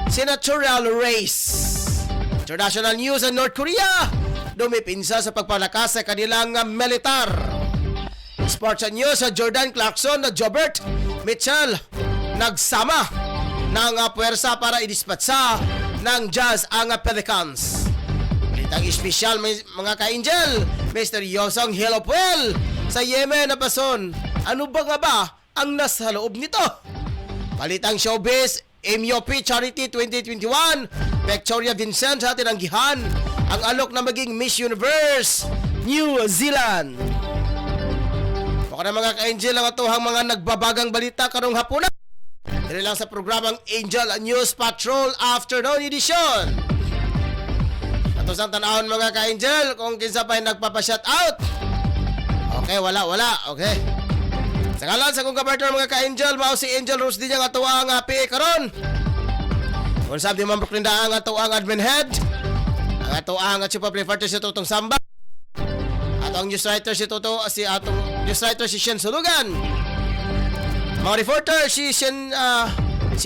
senatorial race. International news sa North Korea, dumipinsa sa pagpalakas sa kanilang militar. Sports news sa Jordan Clarkson na Jobert Mitchell nagsama ng puwersa para idispatsa ng Jazz ang Pelicans. Itang espesyal mga ka-angel, Mr. Yosong Hilopuel sa Yemen na pason. Ano ba nga ba ang nasa loob nito? Palitang showbiz, MUP Charity 2021, Victoria Vincent sa tinanggihan ang alok na maging Miss Universe New Zealand. Baka na mga ka-angel ang atuhang mga nagbabagang balita karong hapunan. Dili lang sa programang Angel News Patrol Afternoon Edition. Ato sang tanahon mga ka-angel kung kinsa pa'y nagpapa-shout out. Okay, wala. Okay. Sa ngalan sa kong kapartner mga ka-angel, mao si Angel Rose Dilla nga tuwa ang PA karon. Kung sabi man Brooklyn ang ato ang admin head, ang ato ang chief of reporter si Tutong Samba. Atong news writer si Shen Sulugan. Mga reporter si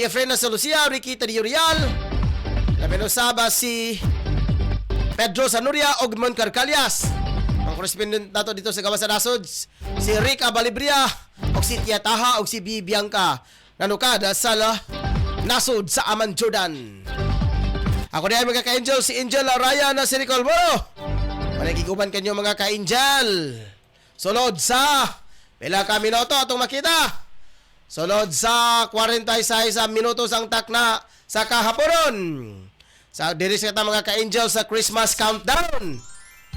Efrena Solucia, Riquita Di Urial. Laminusaba si Pedro Sanuria og Mon Carcalias. Ang correspondent nato dito sa Gawas sa Nasod, si Rick Abalibria og si Tia Taha og si B. Bianca nanukada sa Nasod sa Aman Jordan. Ako na mga ka-angel, si Angel Araya na si Nicole Moro. Managiguban kanyo mga ka-angel. Sunod sa pila ka minuto atong makita. Sunod sa 46 minutos ang takna sa kahaponon. Sa diri sa mga ka-angel sa Christmas countdown.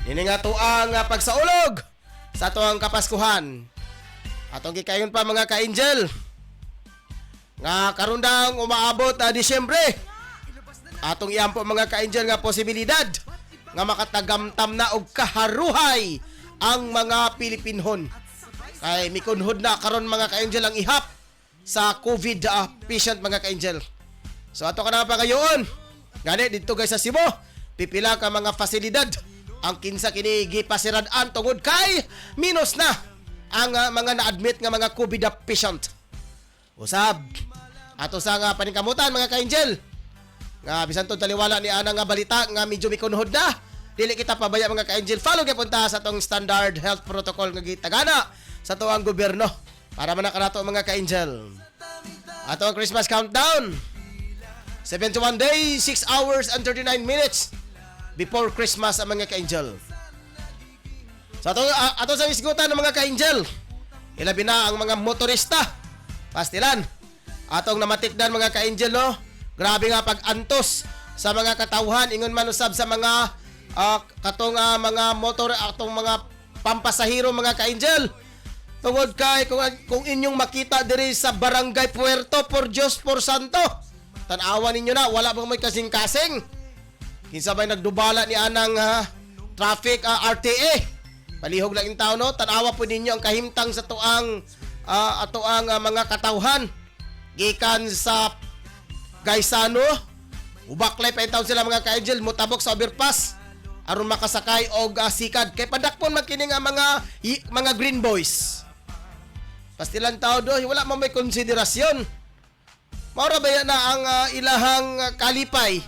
Ini nga tuang pagsaulog sa tuang kapaskuhan. Atong gikayon pa mga ka-angel. Nga karon daw umaabot Disyembre. Atong iampo mga ka-angel nga posibilidad nga makatagamtam na og kaharuhay ang mga Pilipinhon. Kay mikunhod na karon mga ka-angel ang ihap sa COVID patient mga ka-angel. So ato ka na pa kayoon. Ngani dito guys sa Cebu, pipila ka mga fasilidad ang kinsa kini gipasiradaan tungod kay minus na ang mga na-admit nga mga COVID patient. Usab ato sa nga paningkamutan mga ka-angel. Nga bisan to taliwala ni ana nga balita nga medyo mikunhod na. Dili kita pabaya mga ka-angel. Follow gyud punta sa tong standard health protocol nga gitagana sa tuang gobyerno. Para man nakarato mga ka-angel. Ato ang Christmas countdown. 71 days, 6 hours and 39 minutes before Christmas ang mga ka-angel. So ato sa isgutan ng mga ka-angel. Ilabi na ang mga motorista. Pastilan. Atong namatikdan mga ka-angel no. Grabe nga pag-antos sa mga katawhan ingon man usab sa mga katong mga motor atong mga pampasahero mga ka-angel. Tungod kay kung inyong makita diri sa Barangay Puerto por Dios por Santo. Tan-awan ninyo na wala bang may kasing-kasing. Kinsa bay nagdubala ni anang traffic RTA. Palihog lang in taon no. Tan-awa po ninyo ang kahimtang sa tuang mga katawhan gikan sa Gaisano. Ubaklay pa taon sila mga ka-angel mutabok sa overpass aron makasakay og sikad kay padakpon man kini nga mga green boys. Pastilan tao do, wala mo may konsiderasyon. Maura ba na ang ilahang kalipay?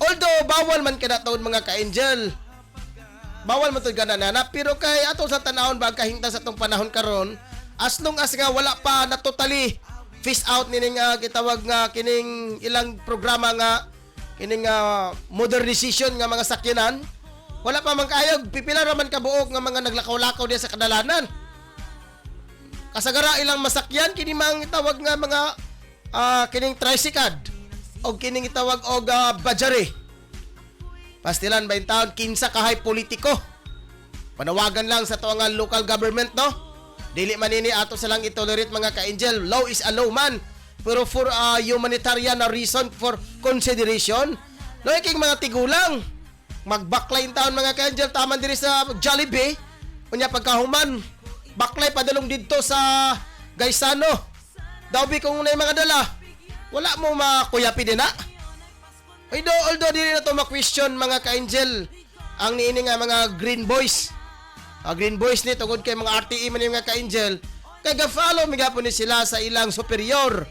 Although bawal man kada taon mga ka-angel. Bawal man to ganana pero kay ato sa tanahon ba kahingtang sa tong panahon karon, as long as nga wala pa na totally fish out nining gitawag nga kining ilang programa nga kining modernization nga mga sakyanan, wala pa man kaayog pipila ra man kabuok nga mga naglakaw-lakaw diya sa kadalanan. Kasagara ilang masakyan kini mang tawag nga mga kining tricycad o kining itawag og bajari. Pastilan ba taon kinsa kahay politiko. Panawagan lang sa tuang local government no. Dili man ini ato sa lang itolerate mga ka-angel. Law is a law man. Pero for humanitarian reason for consideration, no king mga tigulang magbaklay taon mga ka-angel taman diri sa Jollibee. Unya pagkahuman baklay padalong didto sa Gaisano. Dawbi kung unay mga dala. Wala mo makuyapi din na. Although dili na to ma-question mga ka-angel ang niini nga mga green boys. Green boys ni tungod kay mga RTE man yung mga ka-angel. Kay ga-follow migapon ni sila sa ilang superior.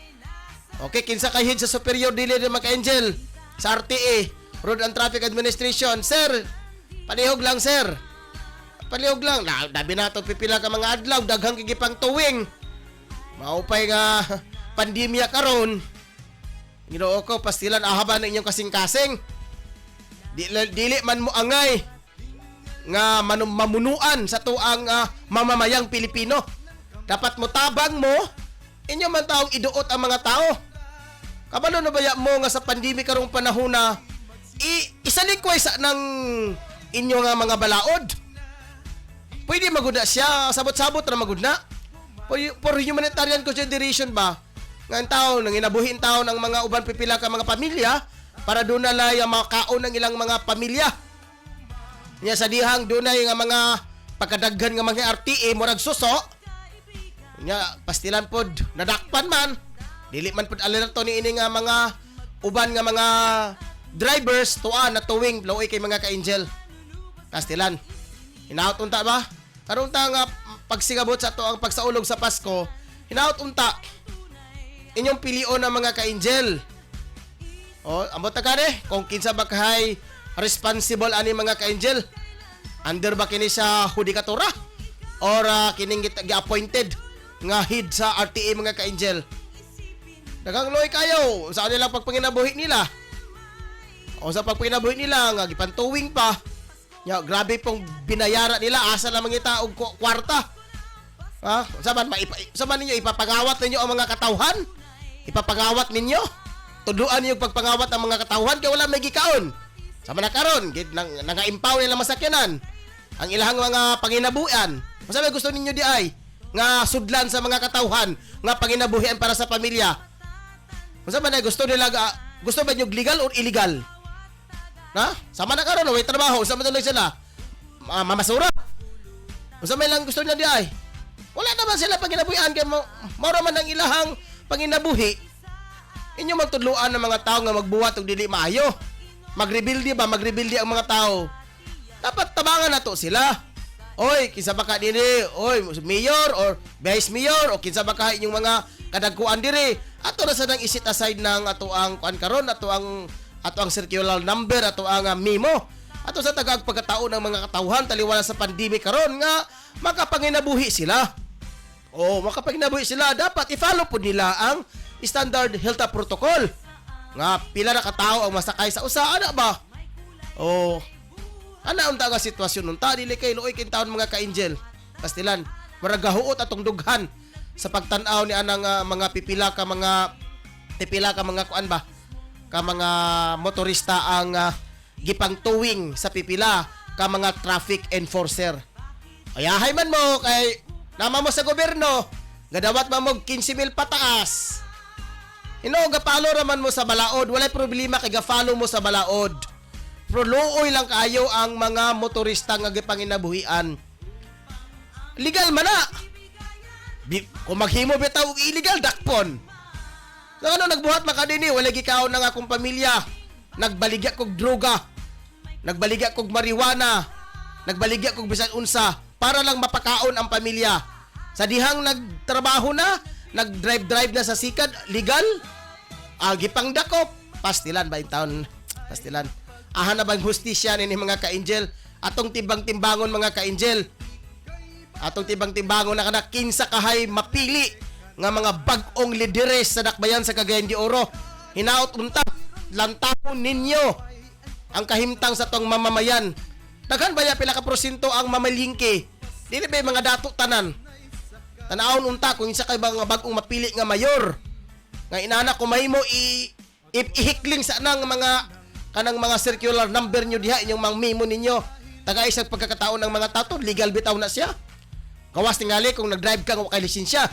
Okay, kinsa kay head sa superior dili na mga ka-angel sa RTE, Road and Traffic Administration. Sir, palihog lang sir. Palihog lang. Dabi na ito pipila ka mga adlaw. Daghang kigipang tuwing. Maupay nga pandemya karon. Ginoo ko, pastilan ahaba na inyong kasing-kasing. Dili man mo angay nga mamunuan sa tuang mamamayang Pilipino. Dapat mo tabang mo, inyo man taong iduot ang mga tao. Kabalo na baya mo nga sa pandemic karong panahon na isalikway sa ng inyo nga mga balaod. Pwede maguna siya, sabot-sabot na maguna. For humanitarian consideration ba, nga ang tao, nang inabuhin tao ng mga uban pipila ka mga pamilya, para doon na lang makaon ng ilang mga pamilya. Nya sa dihang doon na nga mga pagkadaghan nga mga RTA, murag suso, nya pastilan pod, nadakpan man, dili man pod alerto ni ini nga mga uban nga mga drivers tuwa na tuwing looy kay mga ka-angel. Pastilan. Hinaut unta ba? Karon ta nga pagsigabot sa to ang pagsaulog sa Pasko, hinaut unta inyong pilion ng mga ka-angel. O, ambot ta kani kung kinsa ba kahay responsible ani mga ka-angel? Under ba kini sa hudikatura? Or kining gi-appointed nga head sa RTA mga ka-angel? Dagang loy kayo sa nilang pagpanginabuhi nila. O sa pagpanginabuhi nila nga gipantuwing pa. Ya, grabe pong binayara nila, asa na mga og kwarta. Ha? Saban ninyo ipapagawat ninyo ang mga katawhan? Ipapagawat ninyo? Tuduan niyo pagpangawat ang mga katawhan kay wala may gikaon. Sama na karon, nanga-impaw nila masakyanan ang ilahang mga panginabuhian. Masabi gusto ninyo di ay nga sudlan sa mga katawhan nga panginabuhian para sa pamilya. Masabi na gusto nila gusto ba niyo legal or illegal? Na? Sama na karon, may trabaho, sama tuloy sila. Mamasura. Masabi lang gusto nila di ay. Wala naman sila panginabuhian kay mao man ang ilahang panginabuhi. Inyo magtudloan ng mga tao nga magbuhat og dili maayo. Magrebuildi ba? Magrebuildi ang mga tao. Dapat tabangan nato sila. Oy, kinsa ba ka diri? Oy, mayor or vice mayor o kinsa ba ka inyong mga kadagkuan diri? Ato na sa nang isit aside ng ato ang kuan karon, ato ang circular number, ato ang memo. Ato sa tagag pagkatao ng mga katawhan taliwala sa pandemic karon nga makapanginabuhi sila. O makapanginabuhi sila, dapat i-follow po nila ang standard health protocol. Nga pila na katao ang masakay sa usa ana ba? O ana unta nga sitwasyon unta dili kay luoy kin taon mga ka-angel. Pastilan, maragahuot atong dughan sa pagtan-aw ni anang mga pipila ka mga kuan ba? Ka mga motorista ang gipangtuwing sa pipila ka mga traffic enforcer. Ayahay man mo kay nama mo sa gobyerno, gadawat man mo 15,000 pataas. Gapalo raman mo sa balaod, walay problema kay gafalo mo sa balaod. Pero luoy lang kayo ang mga motorista nga gipanginabuhian. Legal man na. Kung maghimo bitaw og illegal dakpon. So ano nagbuhat makadini, walay gikaon ng akong pamilya. Nagbaligya kog droga. Nagbaligya kog marijuana. Nagbaligya kog bisan unsa para lang mapakaon ang pamilya. Sa dihang nagtrabaho na, nag-drive na sa sikad, legal, gipang dakop, pastilan ba yung taon, pastilan. Ahan na bang hustisya ni mga ka-angel, atong timbang-timbangon mga ka-angel, atong timbang-timbangon na kana kinsa kahay mapili nga mga bag-ong lideres sa dakbayan sa Cagayan de Oro. Hinaot unta, lantahon ninyo ang kahimtang sa tong mamamayan. Daghan baya pila ka porsyento ang mamalingki, dili ba mga dato tanan. Tanawon unta kung isa kay mga bag-ong mapili nga mayor. Nga inana ko mahimo ihikling sa nang mga kanang mga circular number nyo diha inyong mga memo ninyo. Taga isang pagkakataon ng mga tato, legal bitaw na siya. Kawas tingali kung nag-drive ka nga kay lisensya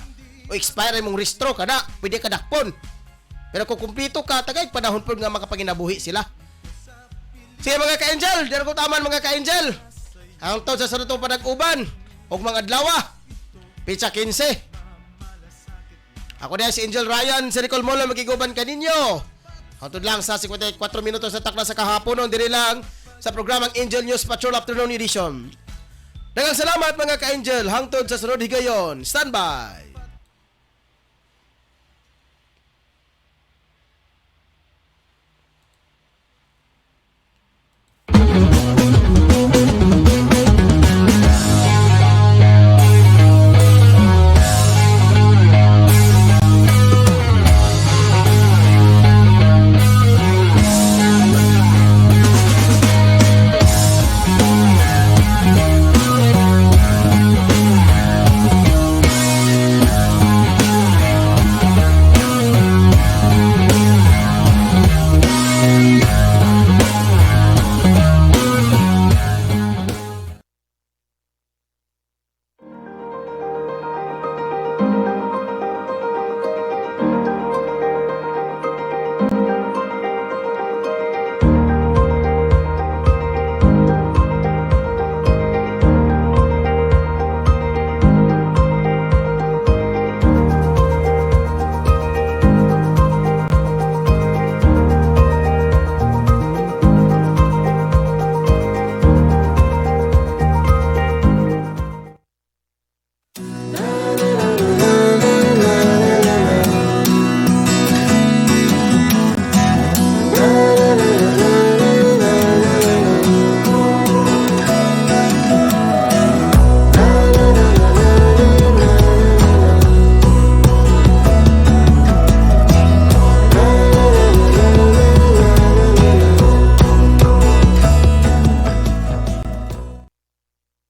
o expire mong restro ka na, pwede ka dakpon. Pero kung kumpleto ka, tagay panahon po nga makapanginabuhi sila. Sige mga ka-angel, dyan ko taman mga ka-angel. Hangtod sa sarutong panag-uban o mga adlawa. Pizza 15. Ako na si Angel Ryan, si Nicole Molo, magiguban ka ninyo. Hangtod lang sa 54 minutos sa takna sa kahapon, diri lang sa programang Angel News Patrol Afternoon Edition. Daghang salamat mga ka-angel, hangtod sa sunod higayon. Standby!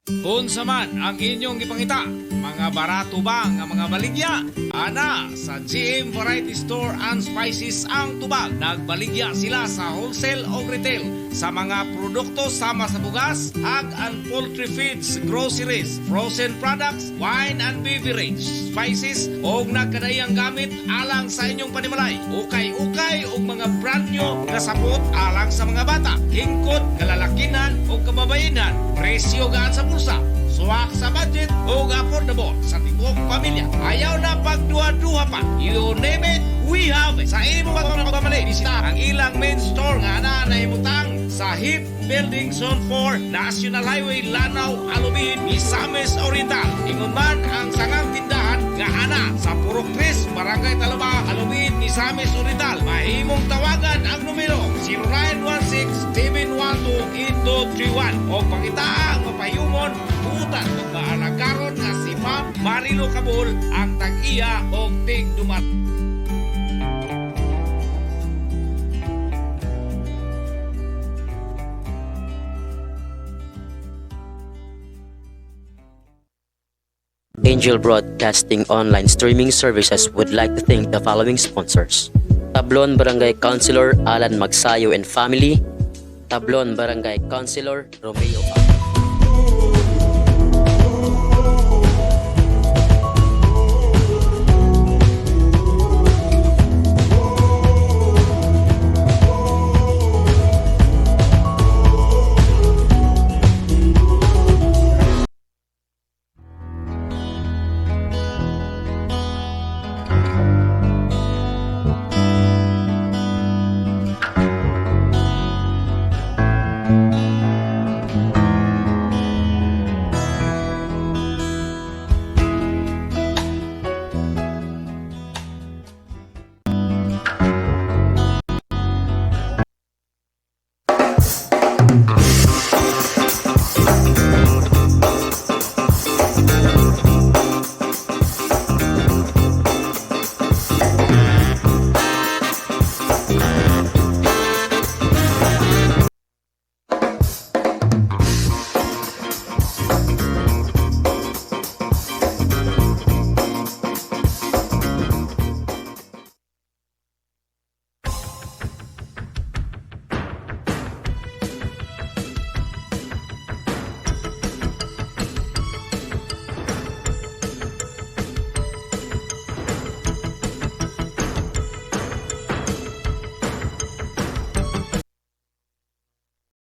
Unsa man ang inyong gipangita, mga barato ba nga mga baligya? Ana, sa GM Variety Store and Spices ang tubag. Nagbaligya sila sa wholesale o retail sa mga produkto sama sa bugas, hog and poultry feeds, groceries, frozen products, wine and beverage, spices o nagkadayang gamit alang sa inyong panimalay. Ukay-ukay o mga brand new nga sapot alang sa mga bata, hingkod, kalalakinan o kababayenan, presyo gaan sa bulsa, suwak sa budget o affordable sa tibok pamilya. Ayaw na pagduha-duha pa. You name it, we have it. Sa imo pagmamali, bisita ang ilang main store nga na nahimutang sa HIP Building Zone 4, National Highway, Lanao, Alubin, Misamis Oriental. Ingon man ang sangang tindahan nga ana sa Purok 3, Barangay Talaba, Alubin, Misamis Oriental. Mahimong tawagan ang numero 0916-712-8231 o pangita ang mapayumon utan magmaalagaron nga si Ma'am Marilo Cabul ang tag-iya o tig-dumat. Angel Broadcasting Online Streaming Services would like to thank the following sponsors. Tablon Barangay Councilor Alan Magsayo and Family, Tablon Barangay Councilor Romeo